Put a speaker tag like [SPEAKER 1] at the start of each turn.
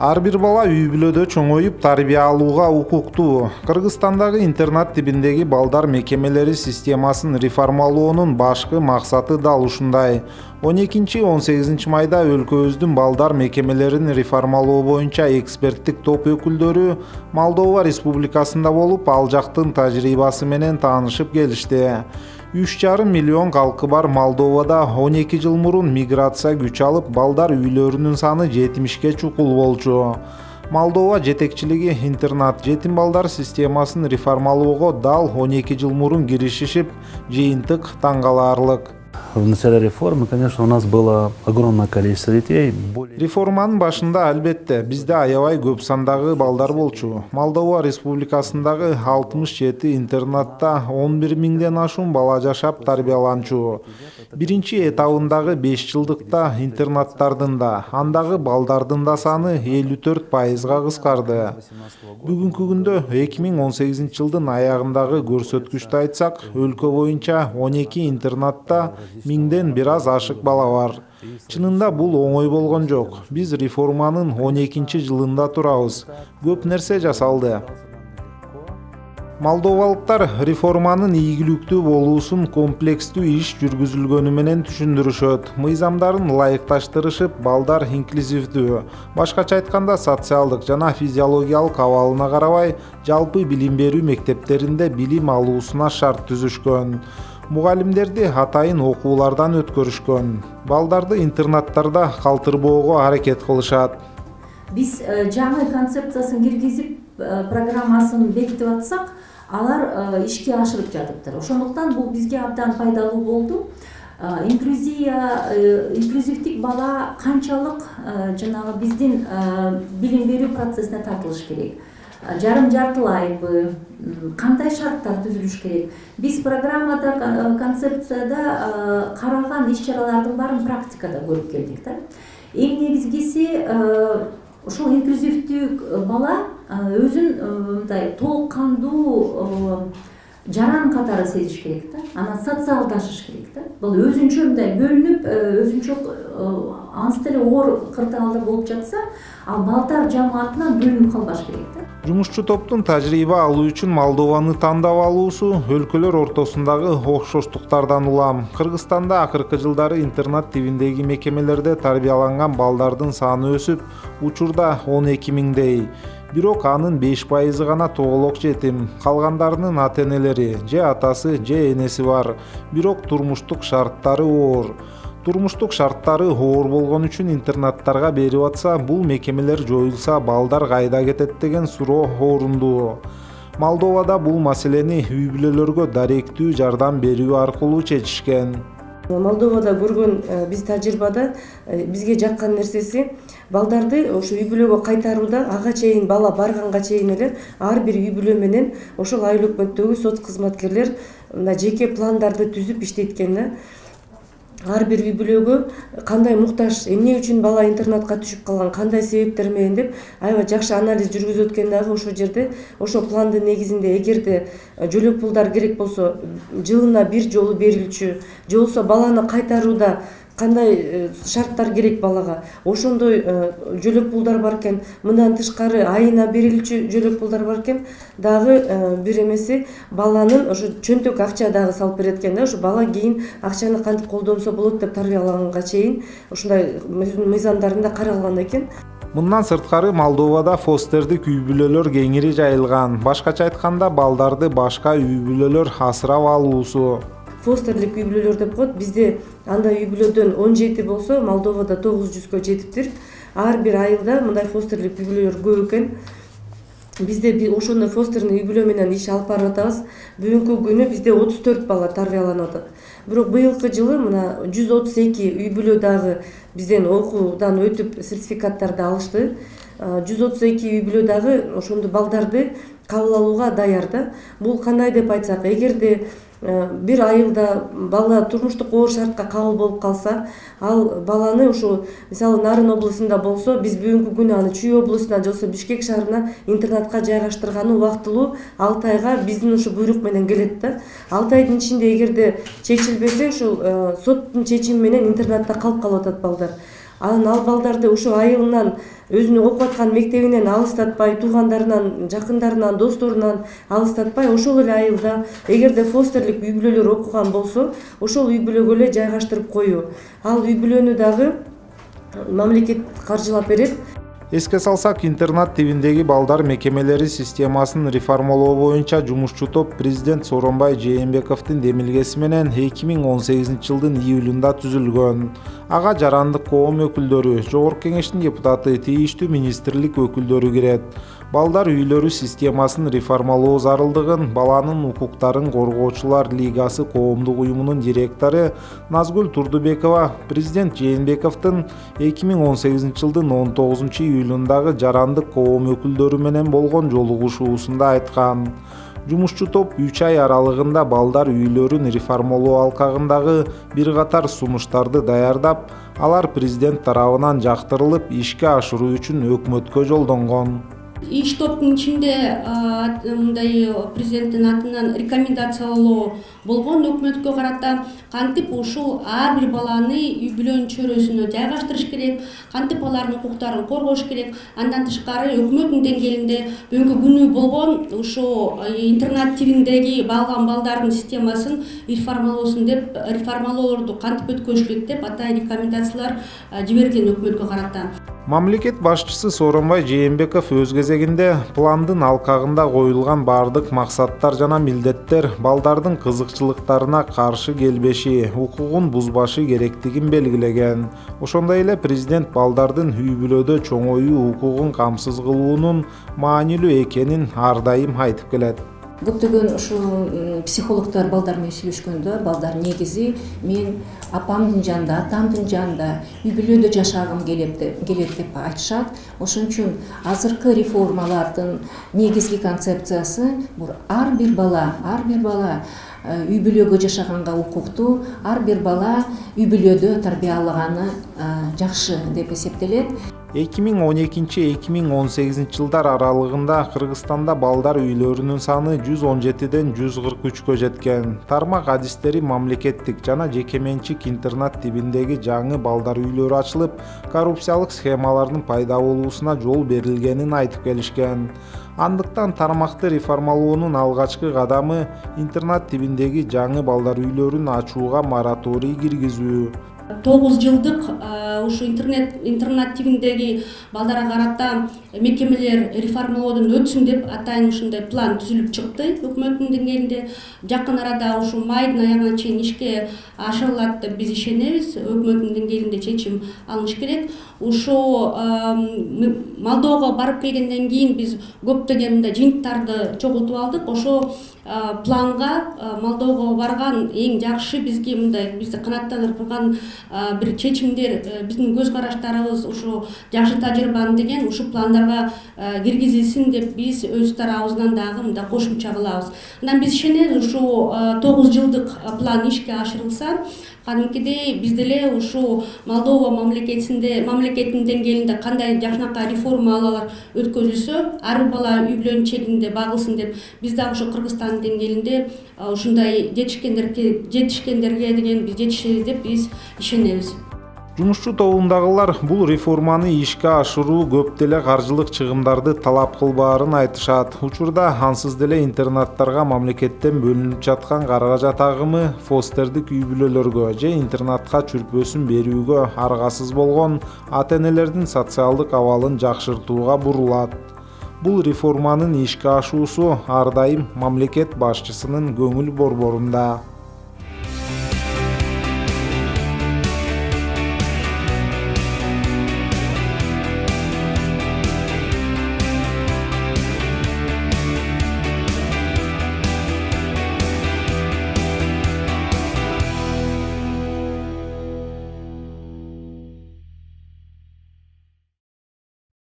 [SPEAKER 1] Ар бир бала үй бүлөдө чоңоюп тарбия алууга укуктуу. Кыргызстандагы интернат тибиндеги балдар мекемелери системасын реформалоонун башкы максаты дал ушундай. 12-18 майда өлкөбүздүн балдар мекемелерин реформалоо боюнча эксперттик топ өкүлдөрү Молдова Республикасында болуп, ал жактын тажрыйбасы менен таанышып келишти. 3,5 миллион калкы бар Молдовада 12 жыл мурун миграция күч алып, балдар үйлөрүнүн саны 70-ке чукул болчу. Молдова жетекчилиги интернат жетим балдар системасын реформалоого дал 12 жыл мурун киришишип, жыйынтык таң калаарлык.
[SPEAKER 2] В начале реформы, конечно, у нас было огромное количество детей.
[SPEAKER 1] Реформанын башында албетте бизде аябай көп сандагы балдар болчу. Молдова Республикасындагы 67 интернатта 11 миңден ашуун бала жашап тарбияланчу. Биринчи этабындагы 5 жылдыкта интернаттардын да, андагы балдардын да саны 54%га кыскарды. Бүгүнкү күндө 2018 жылдын аягындагы көрсөткүчтү айтсак, өлкө боюнча 12 интернатта миңден бир аз ашык бала бар. Чынында бул оңой болгон жок. Биз реформанын 12 жылында турабыз. Көп нерсе жасалды. Молдовалыктар реформанын ийгиликтүү болуусун комплекстүү иш жүргүзүлгөнү менен түшүндүрүшөт. Мыйзамдарын ылайыкташтырышып, балдар инклюзивдүү, башкача айтканда социалдык жана физиологиялык абалына карабай, жалпы билим берүү мектептеринде билим алуусуна шарт түзүшкөн. Мугалимдерди атайын окуулардан өткөрүшкөн. Балдарды интернаттарда калтырбоого аракет кылышат.
[SPEAKER 3] Биз жаңы концепциясын киргизип, программасын бекитип атсак, алар ишке ашырып жатыптыр. Ошондуктан бул бизге абдан пайдалуу болду. Инклюзивдик бала канчалык жанагы биздин билим берүү процессине тартылыш керек? Жарым-жартылайбы, кандай шарттар түзүлүш керек? Биз программада, концепцияда каралган иш-чаралардын баарын практикада көрүп келдик да. Эң негизгиси ошол инклюзивдүү бала өзүн мындай толук кандуу жаран катары сезиш керек да. Анан социалдашыш керек да. Бул өзүнчө мындай бөлүнүп, өзүнчө анс деле оор кырдаалда болуп жатса, ал балдар жамаатынан бөлүнүп калбаш керек да.
[SPEAKER 1] Жумушчу топтун тажрыйба алуу үчүн Молдованы тандап алуусу өлкөлөр ортосундагы окшоштуктардан улам. Кыргызстанда акыркы жылдары интернат тибиндеги мекемелерде тарбияланган балдардын саны өсүп, учурда 12 миңдей. Бирок анын 5% гана тоголок жетим, калгандарынын ата-энелери, же атасы, же энеси бар. Бирок турмуштук шарттары оор. Турмуштук шарттары оор болгон үчүн интернаттарга берип атса, бул мекемелер жоюлса, балдар кайда кетет деген суроо орундуу. Молдовада бул маселени үй бүлөлөргө даректүү жардам берүү аркылуу чечишкен.
[SPEAKER 4] Молдовада көргөн биз тажрыйбада бизге жаккан нерсеси балдарды ошо үй бүлөгө кайтарууда ага чейин бала барганга чейин эле ар бир үй бүлө менен ошол айstыл өкмөттөгү соц кызматкерлер мына жеке пландарды түзүп иштейт экен да. Ар бир үй бүлөгө кандай муктаж, эмне үчүн бала интернатка түшүп калган, кандай себептер менен деп аябай жакшы анализ жүргүзүп өткөн дагы ошол жерде, ошол пландын негизинде эгерде жөлөк пулдар керек болсо, жылына бир жолу берилчү, же болбосо баланы кайтарууда кандай шарттар керек балага, ошондой жөлөк пулдар бар экен. Мындан тышкары айына берилчү жөлөк пулдар бар экен. Дагы бир эмеси баланын ошо чөнтөк акча дагы салып берет экен да. Ошо бала кийин акчаны кантип колдонсо болот деп тарбиялаганга чейин ушундай мыйзамдарында каралган экен.
[SPEAKER 1] Мындан сырткары Молдовада фостердик үй бүлөлөр кеңири жайылган. Башкача айтканда, балдарды башка үй бүлөлөр асырап алуусу.
[SPEAKER 4] Фостерлик үй бүлөлөр деп коет. Бизде андай үй бүлөдөн 17 болсо, Молдовада 900гө жетиптир. Ар бир айылда мындай фостерлик үй бүлөлөр көп экен. Бизде ошондой фостерный үй бүлө менен иш алып барып атабыз. Бүгүнкү күнү бизде 34 бала тарбияланып атат. Бирок быйылкы жылы мына 132 үй бүлө дагы бизден окуудан өтүп сертификаттарды алышты. 132 үй бүлө дагы ошондой балдарды кабыл алууга даяр да. Бул кандай деп айтсак, эгерде бир айылда бала турмуштук оор шартка кабыл болуп калса, ал баланы ушу мисалы Нарын облусунда болсо, биз бүгүнкү күнү аны Чүй облусуна же болбосо Бишкек шаарына интернатка жайгаштырганы убактылуу 6 айга биздин ушу буйрук менен келет да. 6 айдын ичинде эгерде чечилбесе, ушул соттун чечими менен интернатта калып атат балдар. Анан ал балдарды ошо айылынан өзүнүн окуп аткан мектебинен алыстатпай, туугандарынан, жакындарынан, досторунан алыстатпай, ошол эле айылда эгерде фостерлик үй бүлөлөр окуган болсо, ошол үй бүлөгө эле жайгаштырып коюу. Ал үй бүлөнү дагы мамлекет каржылап берет.
[SPEAKER 1] Эске салсак, интернат тибиндеги балдар мекемелери системасын реформалоо боюнча жумушчу топ президент Сооронбай Жээнбековдун демилгеси менен 2018 жылдын июлунда түзүлгөн. Ага жарандык коом өкүлдөрү, Жогорку Кеңештин депутаты, тийиштүү министрлик өкүлдөрү кирет. Балдар үйлөрү системасын реформалоо зарылдыгын баланын укуктарын коргоочулар лигасы коомдук уюмунун директору Назгүл Турдубекова президент Жээнбековдун 2018 жылдын 19 июлундагы жарандык коом өкүлдөрү менен болгон жолугушуусунда айткан. Жумушчу топ 3 ай аралыгында балдар үйлөрүн реформалоо алкагындагы бир катар сунуштарды даярдап, алар президент тарабынан жактырылып, ишке ашыруу үчүн өкмөткө жолдонгон.
[SPEAKER 5] Иш топтун ичинде мындай президенттин атынан рекомендациялоо болгон өкмөткө карата, кантип ушул ар бир баланы үй бүлөнүн чөйрөсүнө жайгаштырыш керек, кантип алардын укуктарын коргош керек. Андан тышкары өкмөттүн деңгээлинде бүгүнкү күнү болгон ушу интернат тибиндеги балган балдардын системасын реформалоолорду кантип өткөрүш керек деп атайын рекомендациялар жиберилген өкмөткө карата.
[SPEAKER 1] Мамлекет башчысы Сооронбай Жээнбеков өз кезегинде пландын алкагында коюлган бардык максаттар жана милдеттер балдардын кызыкчылыктарына каршы келбеши, укугун бузбашы керектигин белгилеген. Ошондой эле президент балдардын үй бүлөдө чоңоюу укугун камсыз кылуунун маанилүү экенин ар дайым айтып келет.
[SPEAKER 3] Көптөгөн ушул психологдор балдар менен сүйлөшкөндө, балдар негизи мен апамдын жанында, атамдын жанында үй бүлөдө жашагым келет деп айтышат. Ошон үчүн азыркы реформалардын негизги концепциясы бул ар бир бала үй бүлөгө жашаганга укуктуу, ар бир бала үй бүлөдө тарбиялаганы жакшы деп эсептелет.
[SPEAKER 1] 2012-2018 жылдар аралыгында Кыргызстанда балдар үйлөрүнүн саны 117ден 143кө жеткен. Тармак адистери мамлекеттик жана жеке менчик интернат тибиндеги жаңы балдар үйлөрү ачылып, коррупциялык схемалардын пайда болуусуна жол берилгенин айтып келишкен. Андыктан тармакты реформалоонун алгачкы кадамы интернат тибиндеги жаңы балдар үйлөрүн ачууга мораторий киргизүү.
[SPEAKER 5] 9 жылдык ушу интернат тибиндеги балдарга карата мекемелер реформалоодон өтсүн деп атайын ушундай план түзүлүп чыкты өкмөттүн деңгээлинде. Жакын арада ушу майдын аягына чейин ишке ашырылат деп биз ишенебиз. Өкмөттүн деңгээлинде чечим алыныш керек. Ушу Молдовага барып келгенден кийин биз көптөгөн мындай жыйынтыктарды чогултуп алдык. Ошо планга Молдовага барган эң жакшы бизге мындай бизди канааттандырып турган бир чечимдер, биздин көз караштарыбыз ушу жакшы тажрыйбаны деген ушу пландарга киргизилсин деп биз өз тарабыбыздан дагы мындай кошумча кылабыз. Анан биз ишенебиз ушу 9 жылдык план ишке ашырылса, кадимкидей биз деле ушу Молдова мамлекетинин деңгээлинде кандай жакшынакай реформалар өткөзүлсө, ар бир бала үй бүлөнүн чегинде багылсын деп биз дагы ушу Кыргызстандын деңгээлинде ушундай жетишкендерге деген биз жетишебиз деп биз ишенебиз.
[SPEAKER 1] Жумушчу тобундагылар бул реформаны ишке ашыруу көп деле каржылык чыгымдарды талап кылбаарын айтышат. Учурда ансыз деле интернаттарга мамлекеттен бөлүнүп жаткан каражат агымы фостердик үй бүлөлөргө же интернатка чүрпөсүн берүүгө аргасыз болгон ата-энелердин социалдык абалын жакшыртууга бурулат. Бул реформанын ишке ашуусу ар дайым мамлекет башчысынын көңүл борборунда.